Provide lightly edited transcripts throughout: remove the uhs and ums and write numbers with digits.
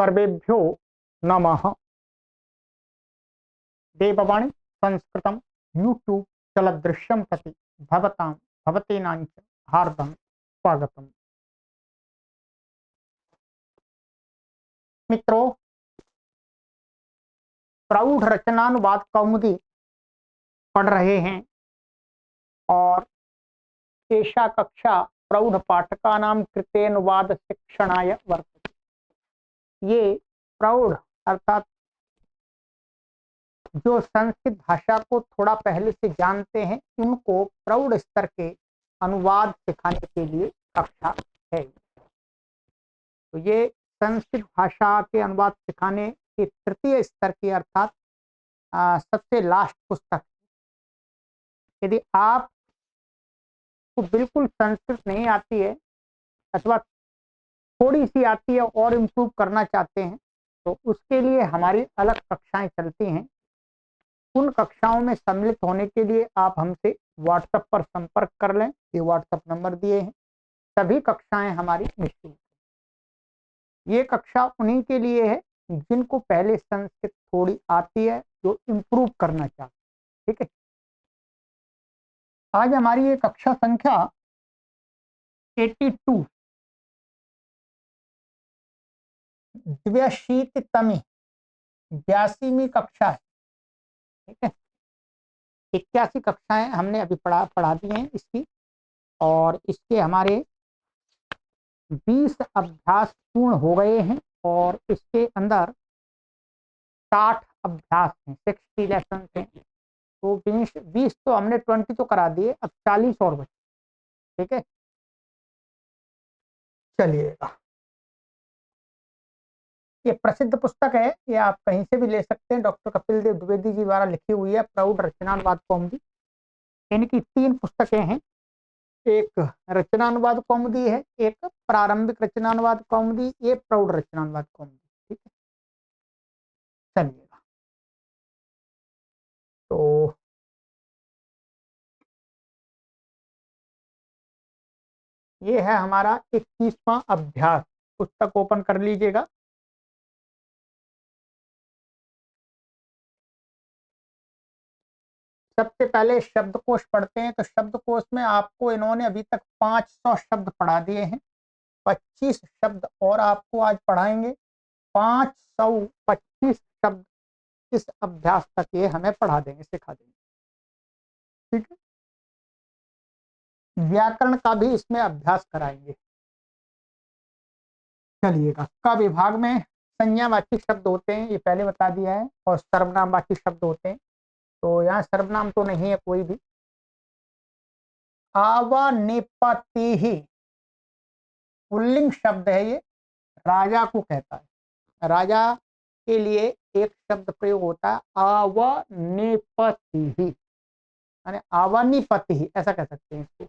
सर्वेभ्यो नमः। देववाणी संस्कृतम यूट्यूब चलदृश्यम प्रति भवतां भवतीनां च हार्दं स्वागतम। मित्रों, प्रौढ़ रचनानुवाद कौमुदी पढ़ रहे हैं और एषा कक्षा प्रौढ़ पाठकानां कृतेनुवाद शिक्षणाय वर्तते। ये प्रौढ़ अर्थात जो संस्कृत भाषा को थोड़ा पहले से जानते हैं, उनको प्रौढ़ स्तर के अनुवाद सिखाने के लिए कक्षा है। तो ये संस्कृत भाषा के अनुवाद सिखाने के तृतीय स्तर की अर्थात सबसे लास्ट पुस्तक। यदि आप को बिल्कुल संस्कृत नहीं आती है अथवा थोड़ी सी आती है और इम्प्रूव करना चाहते हैं, तो उसके लिए हमारी अलग कक्षाएं चलती हैं। उन कक्षाओं में सम्मिलित होने के लिए आप हमसे व्हाट्सएप पर संपर्क कर लें। ये व्हाट्सएप नंबर दिए हैं। सभी कक्षाएं हमारी निःशुल्क। ये कक्षा उन्हीं के लिए है जिनको पहले संस्कृत थोड़ी आती है, जो इम्प्रूव करना चाहते हैं। ठीक है, आज हमारी ये कक्षा संख्या 82 द्व्यशीतितमी 82वीं कक्षा है। ठीक है, 81 कक्षाएं हमने अभी पढ़ा दी हैं इसकी, और इसके हमारे 20 अभ्यास पूर्ण हो गए हैं और इसके अंदर 60 अभ्यास हैं, 60 लेसन हैं। तो 20 तो हमने 20 तो करा दिए, अब 40 और बचे। ठीक है, चलिएगा। ये प्रसिद्ध पुस्तक है, ये आप कहीं से भी ले सकते हैं। डॉक्टर कपिल देव द्विवेदी जी द्वारा लिखी हुई है, प्रौढ़ रचनानुवाद कौमुदी। इनकी 3 पुस्तकें हैं। एक रचनानुवाद कौमुदी है, एक प्रारंभिक रचनानुवाद कौमुदी, ये प्रौढ़ रचनानुवाद कौमुदी। ठीक है, चलिएगा। तो ये है हमारा 21वां अभ्यास। पुस्तक ओपन कर लीजिएगा। सबसे पहले शब्दकोश पढ़ते हैं। तो शब्दकोश में आपको इन्होंने अभी तक 500 शब्द पढ़ा दिए हैं। 25 शब्द और आपको आज पढ़ाएंगे। 525 शब्द इस अभ्यास तक ये हमें पढ़ा देंगे, सिखा देंगे। ठीक है, व्याकरण का भी इसमें अभ्यास कराएंगे। चलिएगा। क विभाग में संज्ञावाची शब्द होते हैं, ये पहले बता दिया है, और सर्वनामवाची शब्द होते हैं। तो यहाँ सर्वनाम तो नहीं है कोई भी। आवानेपति ही पुल्लिंग शब्द है, ये राजा को कहता है। राजा के लिए एक शब्द प्रयोग होता है, आवानेपति ही, माने आवानीपति ही, ऐसा कह सकते हैं इसको।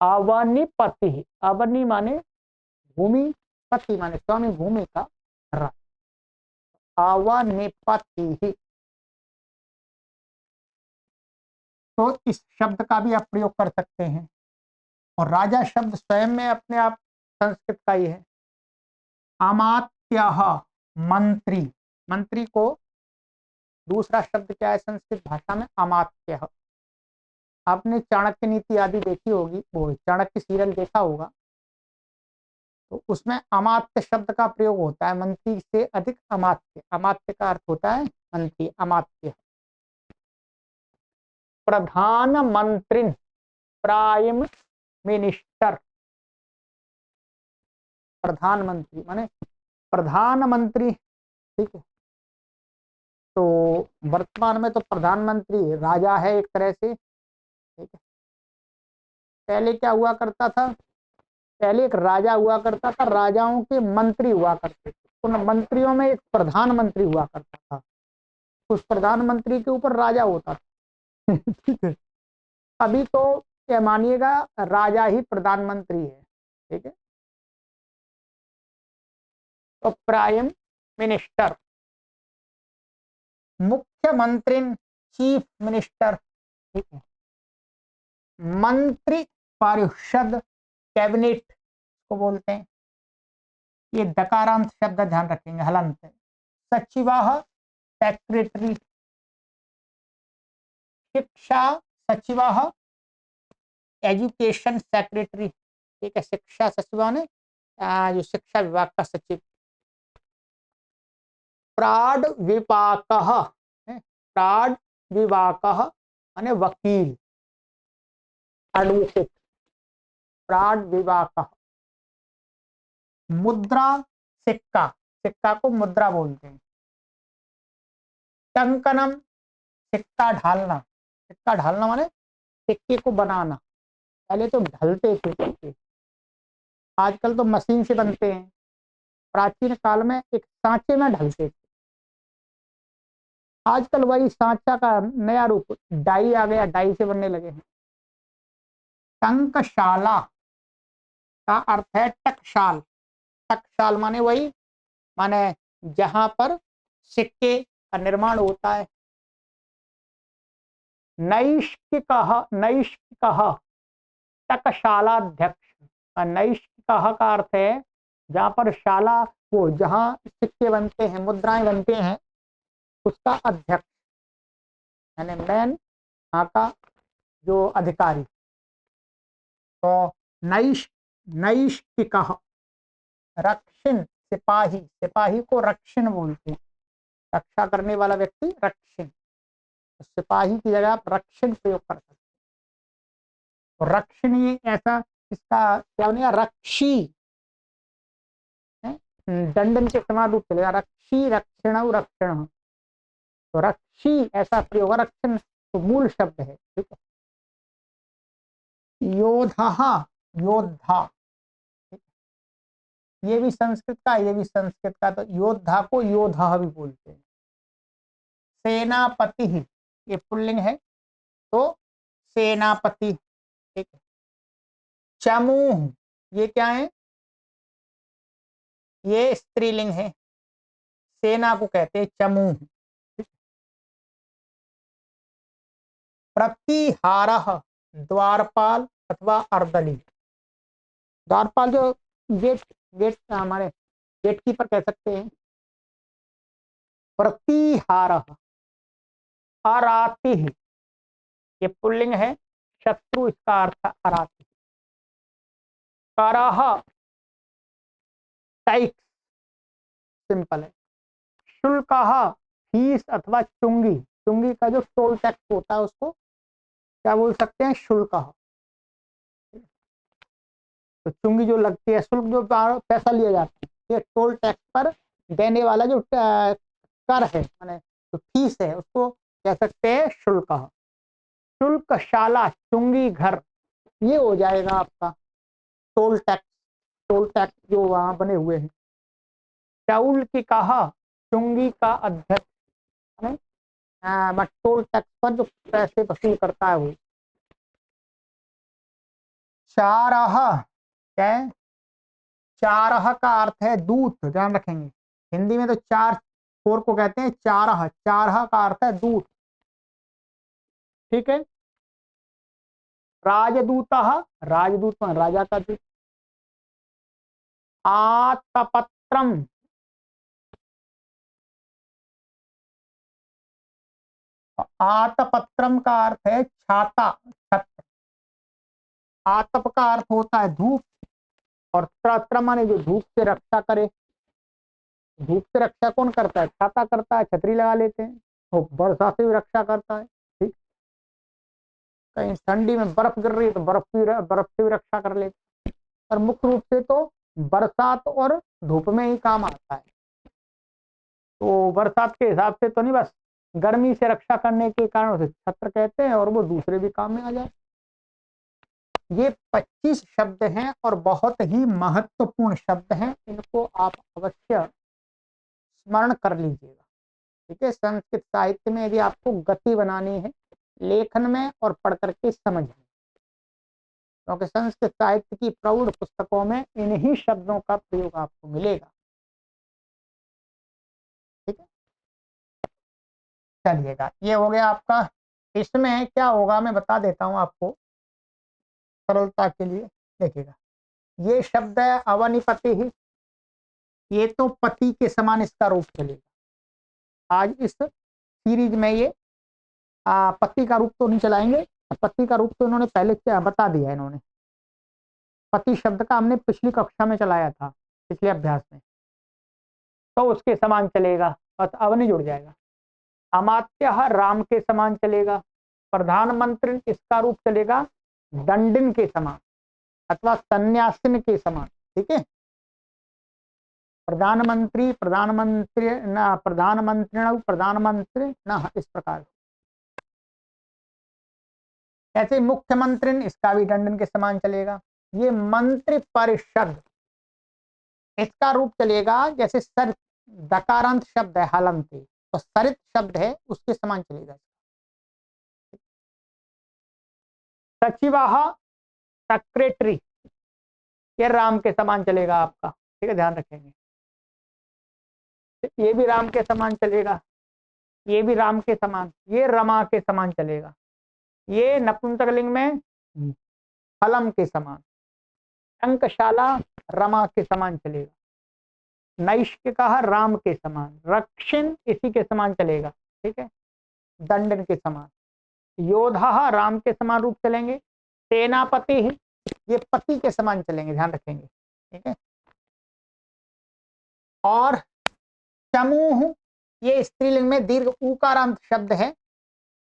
आवानीपति ही, अवनी माने भूमि, पति माने स्वामी, भूमि का राजा। आवानेपति ही। तो इस शब्द का भी आप प्रयोग कर सकते हैं। और राजा शब्द स्वयं में अपने आप संस्कृत का ही है। अमात्यः मंत्री, मंत्री को दूसरा शब्द क्या है संस्कृत भाषा में? अमात्यः। आपने चाणक्य नीति आदि देखी होगी, वो चाणक्य सीरियल देखा होगा, तो उसमें अमात्य शब्द का प्रयोग होता है। मंत्री से अधिक अमात्य, अमात्य का अर्थ होता है मंत्री, अमात्य। प्रधानमंत्री, प्राइम मिनिस्टर, प्रधानमंत्री माने प्रधानमंत्री। ठीक है, तो वर्तमान में तो प्रधानमंत्री राजा है एक तरह से। ठीक है, पहले क्या हुआ करता था? पहले एक राजा हुआ करता था, राजाओं के मंत्री हुआ करते थे। उन मंत्रियों में एक प्रधानमंत्री हुआ करता था, उस प्रधानमंत्री के ऊपर राजा होता था। ठीक है, अभी तो क्या मानिएगा, राजा ही प्रधानमंत्री है। ठीक है, तो प्राइम मिनिस्टर, मुख्यमंत्री, चीफ मिनिस्टर। ठीक है, मंत्री परिषद, कैबिनेट को बोलते हैं। ये दकारांत शब्द ध्यान रखेंगे, हलंत है। सचिवः सेक्रेटरी, शिक्षा सचिवः एजुकेशन सेक्रेटरी, ठीक है, शिक्षा सचिव ने जो शिक्षा विभाग का सचिव। प्राड विपाकः, प्राड विपाकः माने वकील, एडवोकेट, प्राड विपाकः। मुद्रा सिक्का, सिक्का को मुद्रा बोलते हैं। टंकनम सिक्का ढालना, सिक्का ढालना माने सिक्के को बनाना। पहले तो ढलते थे सिक्के, आजकल तो मशीन से बनते हैं। प्राचीन काल में एक सांचे में ढलते थे। आजकल वही सांचा का नया रूप डाई आ गया, डाई से बनने लगे हैं। टंकशाला का अर्थ है टकशाल, टकशाल माने वही, माने जहां पर सिक्के का निर्माण होता है। नैष्किकः, नैष्किकः टकशालाध्यक्ष, नैष्किकः का अर्थ है जहां पर शाला, वो जहां सिक्के बनते हैं, मुद्राएं बनते हैं, उसका अध्यक्ष यानी मैन, वहां का जो अधिकारी। तो नैष्किकः। रक्षिण सिपाही, सिपाही को रक्षिण बोलते हैं, रक्षा करने वाला व्यक्ति रक्षिण। तो सिपाही की जगह आप रक्षिण प्रयोग कर सकते हैं। तो रक्षिणी ऐसा, इसका क्या बनेगा, रक्षी, दंडन के समान रूप चलेगा, रक्षी रक्षिण रक्षण। तो रक्षी ऐसा प्रयोग, रक्षण तो मूल शब्द है, ठीक है। योधा, योद्धा, ये भी संस्कृत का, ये भी संस्कृत का। तो योद्धा को योधा भी बोलते हैं। सेनापति, ये पुल्लिंग है तो सेनापति, ठीक है। चमूह, ये क्या है, ये स्त्रीलिंग है, सेना को कहते हैं चमूह। प्रतिहारः, द्वारपाल अथवा अर्दली। द्वारपाल जो गेट, गेट हमारे गेट कीपर कह सकते हैं। प्रतिहारः। अरातिः, ये पुल्लिंग है, शत्रु इसका अर्थ है अरातिः। करः, टैक्स, सिंपल है। शुल्कः, फीस अथवा चुंगी, चुंगी का जो टोल टैक्स होता है उसको क्या बोल सकते हैं, शुल्कः। तो चुंगी जो लगती है, शुल्क जो पैसा लिया जाता है, ये टोल टैक्स पर देने वाला जो कर है, माने जो फीस है, उसको कह सकते हैं शुल्क। शुल्कशाला, चुंगी घर, ये हो जाएगा आपका टोल टैक्स, टोल टैक्स जो वहां बने हुए हैं। चाउल की कहा, चुंगी का अध्यक्ष, टोल टैक्स पर जो पैसे वसूल करता है वो। चारह, क्या है, चारह का अर्थ है दूत, ध्यान रखेंगे। हिंदी में तो चार फोर को कहते हैं चारह, चारह का अर्थ है दूत, ठीक है। राजदूत, राजदूत राजा का दूत। आतपत्रम, आतपत्रम का अर्थ है छाता, छत्र। आतप का अर्थ होता है धूप, और त्र माने जो धूप से रक्षा करे। धूप से रक्षा कौन करता है, छाता करता है, छतरी लगा लेते हैं। तो वर्षा से भी रक्षा करता है, ठीक। कहीं ठंडी में बर्फ गिर रही है तो बर्फ से भी रक्षा कर लेते हैं। और मुख्य रूप से तो बरसात और धूप में ही काम आता है। तो बरसात के हिसाब से तो नहीं, बस गर्मी से रक्षा करने के कारण उसे छत्र कहते हैं, और वो दूसरे भी काम में आ जाए। ये 25 शब्द हैं और बहुत ही महत्वपूर्ण शब्द हैं, इनको आप अवश्य स्मरण कर लीजिएगा, ठीक है। संस्कृत साहित्य में यदि आपको गति बनानी है लेखन में और पढ़ करके समझ में, क्योंकि संस्कृत साहित्य की प्रौढ़ पुस्तकों में इन्हीं शब्दों का प्रयोग आपको मिलेगा, ठीक है। चलिएगा, ये हो गया आपका। इसमें क्या होगा मैं बता देता हूं आपको सरलता के लिए। देखिएगा, ये शब्द है अवनिपति ही, ये तो पति के समान इसका रूप चलेगा। आज इस सीरीज में ये पति का रूप तो नहीं चलाएंगे, पति का रूप तो इन्होंने पहले क्या बता दिया। इन्होंने पति शब्द का हमने पिछली कक्षा में चलाया था, पिछले अभ्यास में, तो उसके समान चलेगा, बस अब नहीं जुड़ जाएगा। अमात्य राम के समान चलेगा। प्रधानमंत्री इसका रूप चलेगा दंडिन के समान अथवा सन्यासिन के समान। ठीक है, प्रधानमंत्री प्रधानमंत्री न प्रधानमंत्री न, इस प्रकार। ऐसे मुख्यमंत्री इसका भी दंडन के समान चलेगा। ये मंत्री परिषद इसका रूप चलेगा जैसे सर दकारांत शब्द है हलंत, तो सरित शब्द है उसके समान चलेगा। सचिवाह सेक्रेटरी ये राम के समान चलेगा आपका। ठीक है, ध्यान रखेंगे। ये भी राम के समान चलेगा, ये भी राम के समान, ये रमा के समान चलेगा, ये नपुंसकलिंग में फलम के समान, अंकशाला रमा के समान चलेगा, नैष्क कहा राम के समान, रक्षिण इसी के समान चलेगा। ठीक है, दंडन के समान, योधा राम के समान रूप चलेंगे, सेनापति ये पति के समान चलेंगे, ध्यान रखेंगे। ठीक है, और चमूह ये स्त्रीलिंग में दीर्घ उकारांत शब्द है,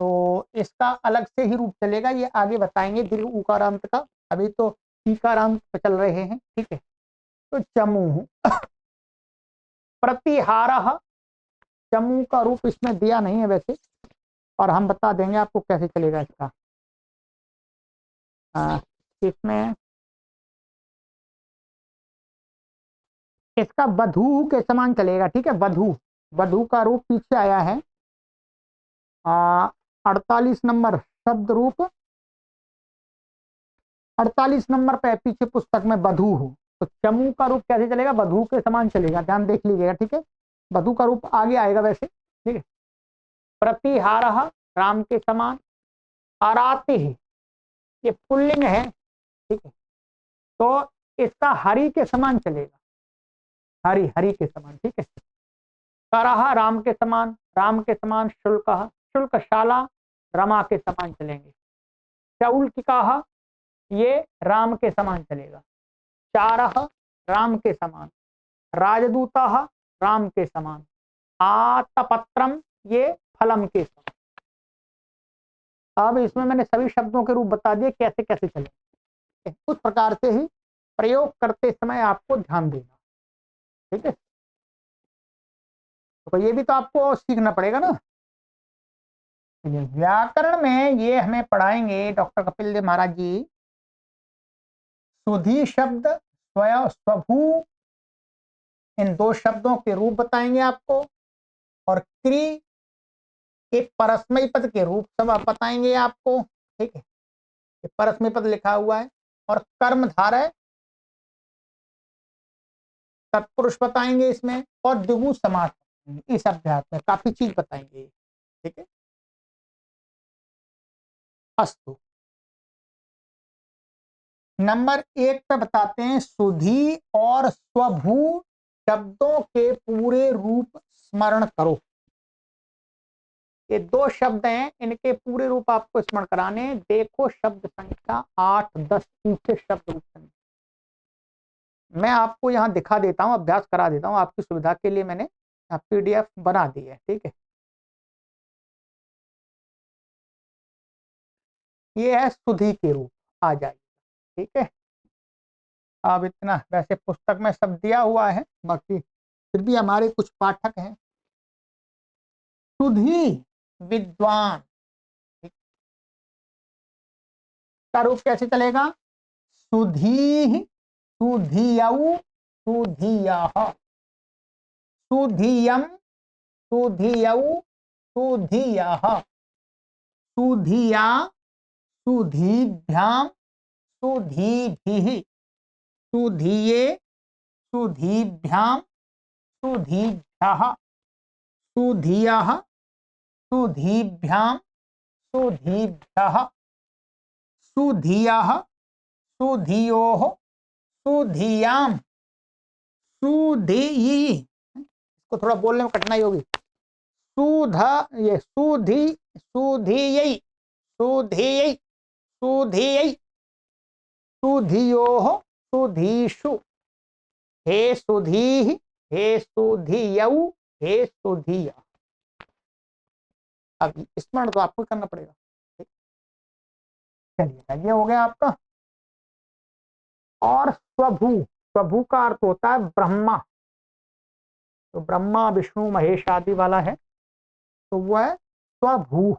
तो इसका अलग से ही रूप चलेगा, ये आगे बताएंगे दीर्घ उकारांत का, अभी तो ईकारांत पे चल रहे हैं। ठीक है, तो चमूह। प्रतिहारः चमूह का रूप इसमें दिया नहीं है वैसे, और हम बता देंगे आपको कैसे चलेगा इसका। इसमें इसका वधू के समान चलेगा। ठीक है, वधू, वधू का रूप पीछे आया है 48 नंबर शब्द रूप, 48 नंबर पे पीछे पुस्तक में वधू हो, तो चमू का रूप कैसे चलेगा, वधू के समान चलेगा, ध्यान देख लीजिएगा। ठीक है, वधू का रूप आगे आएगा वैसे। ठीक है, प्रतिहारः राम के समान, आराति ये पुल्लिंग है। ठीक है, तो इसका हरि के समान चलेगा, हरि हरि के समान। ठीक है, करह राम के समान, राम के समान, शुल्क शुल्कशाला रमा के समान चलेंगे, चौल्किकाः ये राम के समान चलेगा, चारह राम के समान, राजदूताः राम के समान, आतपत्रम ये फलम के समान। अब इसमें मैंने सभी शब्दों के रूप बता दिए कैसे कैसे चले, उस प्रकार से ही प्रयोग करते समय आपको ध्यान देना। ठीक है, तो ये भी तो आपको सीखना पड़ेगा ना। व्याकरण में ये हमें पढ़ाएंगे डॉक्टर कपिल देव महाराज जी, सुधी शब्द स्वयं स्वभू इन दो शब्दों के रूप बताएंगे आपको, और क्री एक परस्मय पद के रूप सब आप बताएंगे आपको। ठीक है, परस्मय पद लिखा हुआ है, और कर्मधारय तत्पुरुष बताएंगे इसमें, और द्विगु समास इस अभ्यास में काफी चीज बताएंगे। ठीक है, अस्तु। नंबर 1 पे बताते हैं सुधी और स्वभू शब्दों के पूरे रूप स्मरण करो। ये दो शब्द हैं, इनके पूरे रूप आपको स्मरण कराने। देखो शब्द संख्या 8, 10 पीछे शब्द रूप संख्या मैं आपको यहाँ दिखा देता हूँ, अभ्यास करा देता हूँ आपकी सुविधा के लिए, मैंने PDF बना दी है। ठीक है, ये है सुधी के रूप, आ जाएगी। ठीक है, अब इतना वैसे पुस्तक में सब दिया हुआ है, बाकी फिर भी हमारे कुछ पाठक हैं। सुधी विद्वान का रूप कैसे चलेगा, सुधी, सुधियौ, सुधियः, सुधियम, सुधियौ, सुधियः, सुधिया, सुधीभ्याम, सुधीभिः, सुधिये, सुधीभ्याम, सुधीभ्यः, सुधियः, सुधीभ्याम, सुधीभ्यः, सुधियः, सुधियोः, सुधियाम, सुधि, इसको थोड़ा बोलने में कठिनाई होगी। ये सुधियै, सुधियै, सुधियै, सुधियोः, सुधीषु, हे सुधीः, हे सुधियौ, हे सुधिया। अब स्मरण तो आपको करना पड़ेगा। चलिए ये हो गया आपका। और स्वभू, स्वभू का अर्थ होता है ब्रह्मा। तो ब्रह्मा विष्णु महेश आदि वाला है, तो वो है स्वभू।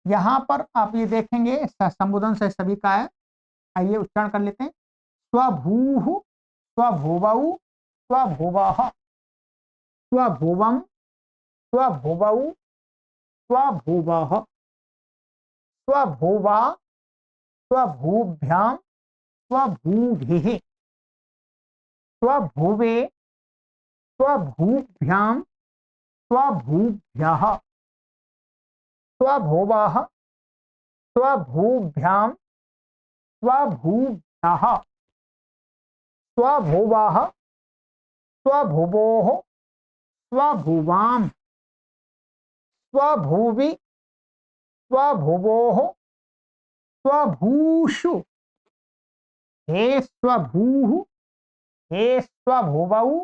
यहां पर आप ये देखेंगे संबोधन से सभी का है। आइए उच्चारण कर लेते हैं। स्वभू, स्वभुवौ, स्वभुवः, स्वभुवं, स्वभुवौ, स्वभुवः, स्वभुवा, स्वभूभ्यां, स्वभूभिः, स्वभुवे, स्वभूभ्यां, स्वभूभ्यः, स्वभुवः, स्वभूभ्यां, स्वभूभ्यः, स्वभुवः, स्वभुवोः, स्वभुवां, स्वभुवि, स्वभुवोः, स्वभूषु, हे स्वभूः, हे स्वभुवौ,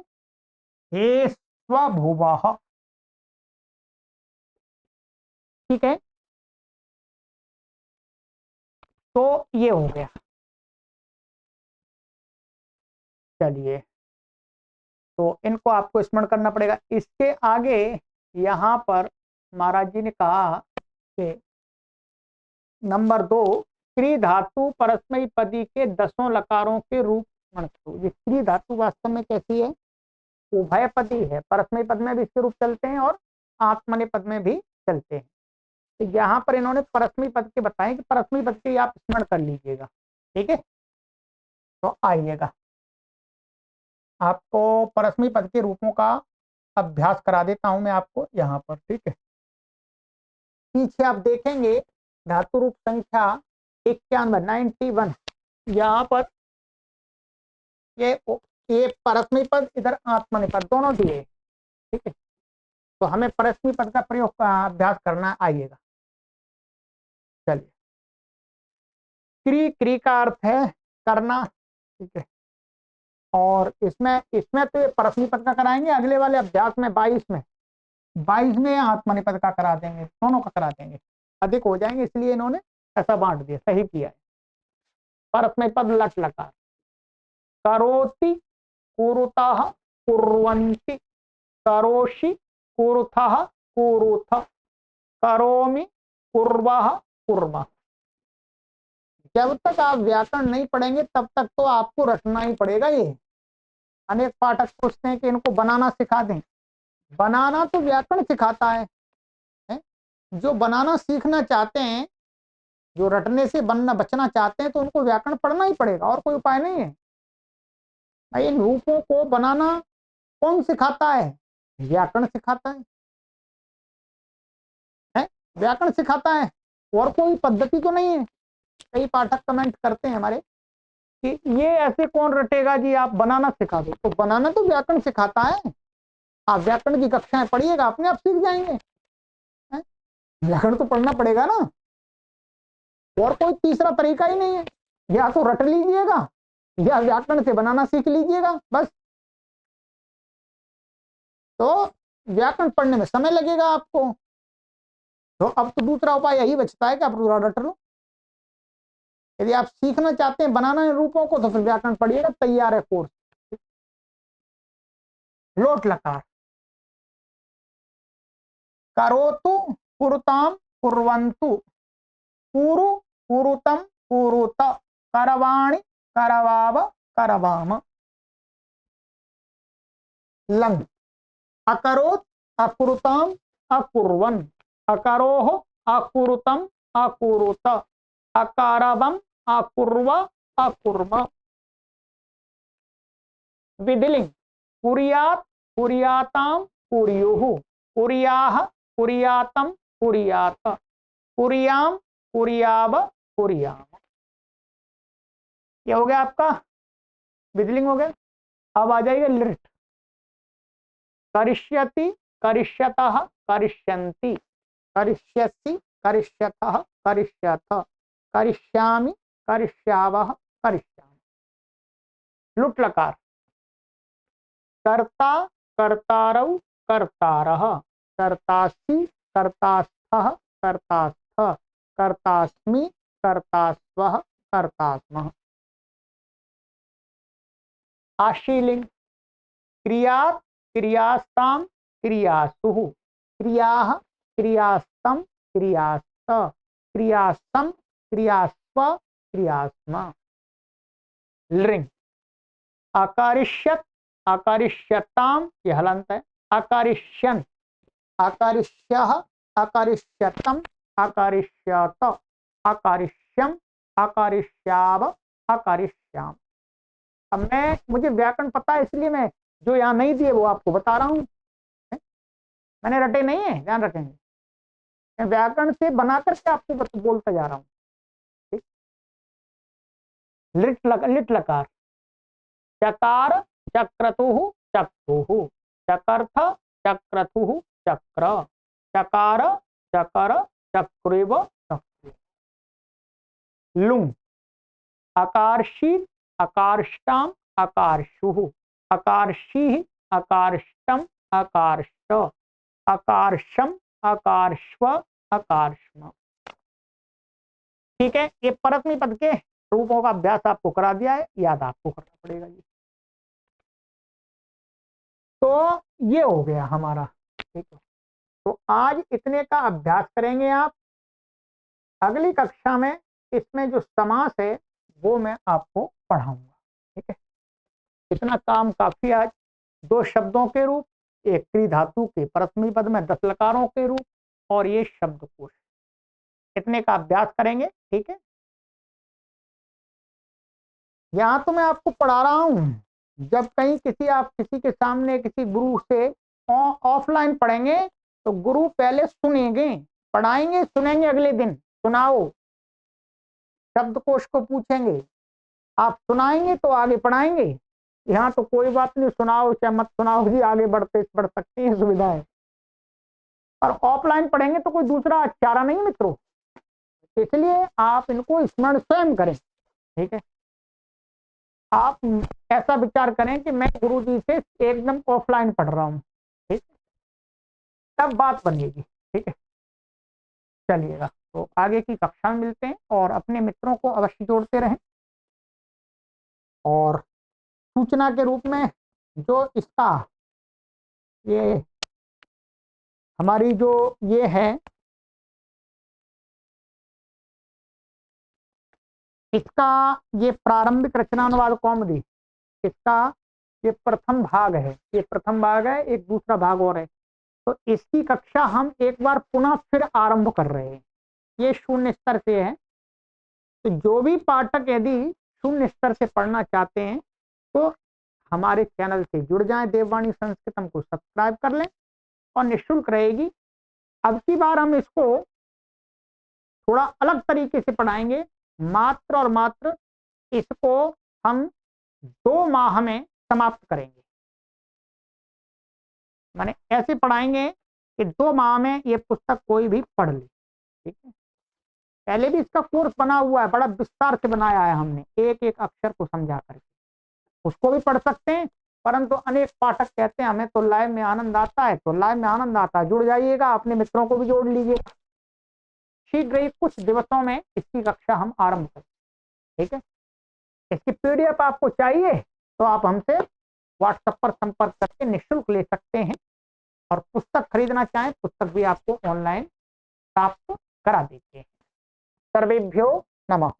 हे स्वभुवः। ठीक है, तो ये हो गया। चलिए, तो इनको आपको स्मरण करना पड़ेगा। इसके आगे यहां पर महाराज जी ने कहा कि नंबर 2, क्री धातु परस्मयी पदी के 10 लकारों के रूप स्मरण करो। ये क्री धातु वास्तव में कैसी है? उभय पदी है। परस्मयी पद में भी इसके रूप चलते हैं और आत्मनेपद पद में भी चलते हैं। तो यहाँ पर इन्होंने परस्मयी पद के बताए कि परस्मयी पद के आप स्मरण कर लीजिएगा। ठीक है, तो आइएगा, आपको परस्मयी पद के रूपों का अभ्यास करा देता हूं मैं आपको यहाँ पर। ठीक है, पीछे आप देखेंगे धातु रूप संख्या 91 यहाँ पर ये परस्मयी पद, इधर आत्मनेपद दोनों दिए। ठीक है, तो हमें परस्मयी पद का प्रयोग का अभ्यास करना। आइएगा, चलिए। क्री का अर्थ है करना। ठीक है, और इसमें तो परस्मयी पद का कराएंगे, अगले वाले अभ्यास में 22 में आत्मनेपद का करा देंगे, दोनों का करा देंगे, अधिक हो जाएंगे, इसलिए इन्होंने ऐसा बांट दिया, सही किया है। परस्मयी पद लट लकार। करोति, कुरुतः, कुर्वन्ति, करोषि, कुरुथः, कुरुथ, करोमि, कुर्वः, कुर्मः। जब तक आप व्याकरण नहीं पढ़ेंगे तब तक तो आपको रटना ही पड़ेगा। ये अनेक पाठक पूछते हैं कि इनको बनाना सिखा दें। बनाना तो व्याकरण सिखाता है? जो बनाना सीखना चाहते हैं, जो रटने से बचना चाहते हैं, तो उनको व्याकरण पढ़ना ही पड़ेगा, और कोई उपाय नहीं है। इन रूपों को बनाना कौन सिखाता है? व्याकरण सिखाता है? व्याकरण सिखाता है, और कोई पद्धति तो नहीं है। कई पाठक कमेंट करते हैं हमारे कि ये ऐसे कौन रटेगा जी, आप बनाना सिखा दो। तो बनाना तो व्याकरण सिखाता है। आप व्याकरण की कक्षाएं पढ़िएगा, अपने आप सीख जाएंगे। व्याकरण तो पढ़ना पड़ेगा ना, और कोई तीसरा तरीका ही नहीं है। या तो रट लीजिएगा या व्याकरण से बनाना सीख लीजिएगा, बस। तो व्याकरण पढ़ने में समय लगेगा आपको, तो अब तो दूसरा उपाय यही बचता है कि आप पूरा रट लो। यदि आप सीखना चाहते हैं बनाना रूपों को, तो फिर व्याकरण पढ़िएगा, तैयार है कोर्स। लोट लकार। करोतु, कुरुताम, कुर्वन्तु, कुरु, कुरुतम, कुरुत, करवाणि, करवाव, करवाम। लंग। अकरोत, अकुरुताम, अकुर्वन, अकरोह, अकुरुतम, अकुरुत, अकारवम, अकुर्व, अकुर्म। विधिलिंग। कुरियात, कुरियाताम, कुरियुः, कुरियाः, कुरियातम, कुरियात, कुरियाम, कुरियाव, कुरियाम। ये हो गया आपका विधिलिंग हो गया। अब आ जाइए लिट। करिष्यति, करिष्यतः, करिष्यन्ति, करिष्यसि, करिष्यतः, करिष्यथ, करिष्यामि, करिष्यावः, करिष्यामि। लुट लकार। कर्ता, कर्तारौ, कर्तारः, कर्तासि, कर्तास्थः, कर्तास्थ, कर्तास्मि, कर्तास्वः, कर्तास्मः। आशीलिंग। क्रियात्, क्रियास्ताम, क्रियासुः, क्रियाः, क्रियास्तम, क्रियास्त, क्रियासम, क्रियास्व, क्रियास्म। लिंग। अकारिष्यत, अकारिष्यताम, यह हलंत है। अकारिष्यन, अकारिष्यः, अकारिष्यतम, अकारिष्यत, अकारिष्यम, अकारिष्याव, अकारिष्याम। अब मुझे व्याकरण पता है, इसलिए मैं जो यहाँ नहीं दिए वो आपको बता रहा हूँ। मैंने रटे नहीं है, ध्यान रखेंगे। मैं व्याकरण से बना करके आपको बोलता जा रहा हूँ। लिट लकार। चकार, चक्रतुः, चक्षुः, चकर्थ, चक्रतुः, चक्र, चकार, चकर, चक्रेव, चक्रे। लुंग। अकार्षीत, अकार्ष्टाम, अकार्षुः, अकार्षीः, अकार्ष्टम, अकार्ष्ट, अकार्षम, अकार्ष्व, अकार्ष्म। ठीक है, ये परस्मै पद के रूपों का अभ्यास आपको करा दिया है, याद आपको करना पड़ेगा ये। तो ये हो गया हमारा। ठीक है, तो आज इतने का अभ्यास करेंगे आप। अगली कक्षा में इसमें जो समास है वो मैं आपको पढ़ाऊंगा। ठीक है, इतना काम काफी आज। 2 शब्दों के रूप, एक क्री धातु के परस्मै पद में 10 लकारों के रूप, और ये शब्दकोश, इतने का अभ्यास करेंगे। ठीक है, यहाँ तो मैं आपको पढ़ा रहा हूं। जब कहीं आप किसी के सामने किसी गुरु से ऑफलाइन पढ़ेंगे तो गुरु पहले सुनेंगे, पढ़ाएंगे, सुनेंगे, अगले दिन सुनाओ, शब्दकोश को पूछेंगे, आप सुनाएंगे तो आगे पढ़ाएंगे। यहाँ तो कोई बात नहीं, सुनाओ चाहे मत सुनाओ जी, आगे बढ़ सकते हैं, सुविधा है। और ऑफलाइन पढ़ेंगे तो कोई दूसरा चारा नहीं मित्रों, इसलिए आप इनको स्मरण स्वयं करें। ठीक है, आप ऐसा विचार करें कि मैं गुरुजी से एकदम ऑफलाइन पढ़ रहा हूँ। ठीक, तब बात बनेगी। ठीक है, चलिएगा, तो आगे की कक्षा में मिलते हैं, और अपने मित्रों को अवश्य जोड़ते रहें। और सूचना के रूप में जो इसका ये हमारी जो ये है, इसका ये प्रारंभिक रचनानुवाद कौमुदी, इसका ये प्रथम भाग है, ये प्रथम भाग है, एक दूसरा भाग और है। तो इसकी कक्षा हम एक बार पुनः फिर आरंभ कर रहे हैं। ये 0 स्तर से है, तो जो भी पाठक यदि 0 स्तर से पढ़ना चाहते हैं तो हमारे चैनल से जुड़ जाएं, देववाणी संस्कृतम को सब्सक्राइब कर लें, और निःशुल्क रहेगी। अब की बार हम इसको थोड़ा अलग तरीके से पढ़ाएंगे, मात्र और मात्र इसको हम 2 माह में समाप्त करेंगे। माने ऐसे पढ़ाएंगे कि 2 माह में ये पुस्तक कोई भी पढ़ ले। ठीक है, पहले भी इसका कोर्स बना हुआ है, बड़ा विस्तार से बनाया है हमने, एक एक अक्षर को समझा करके, उसको भी पढ़ सकते हैं। परंतु अनेक पाठक कहते हैं हमें तो लाइव में आनंद आता है, तो लाइव में आनंद आता है, जुड़ जाइएगा, अपने मित्रों को भी जोड़ लीजिए। शीघ्र ही कुछ दिवसों में इसकी कक्षा हम आरंभ करें। ठीक है, इसकी पीडीएफ आपको चाहिए तो आप हमसे व्हाट्सएप पर संपर्क करके निःशुल्क ले सकते हैं, और पुस्तक खरीदना चाहें पुस्तक भी आपको ऑनलाइन प्राप्त करा देते हैं। सर्वेभ्यो नमः।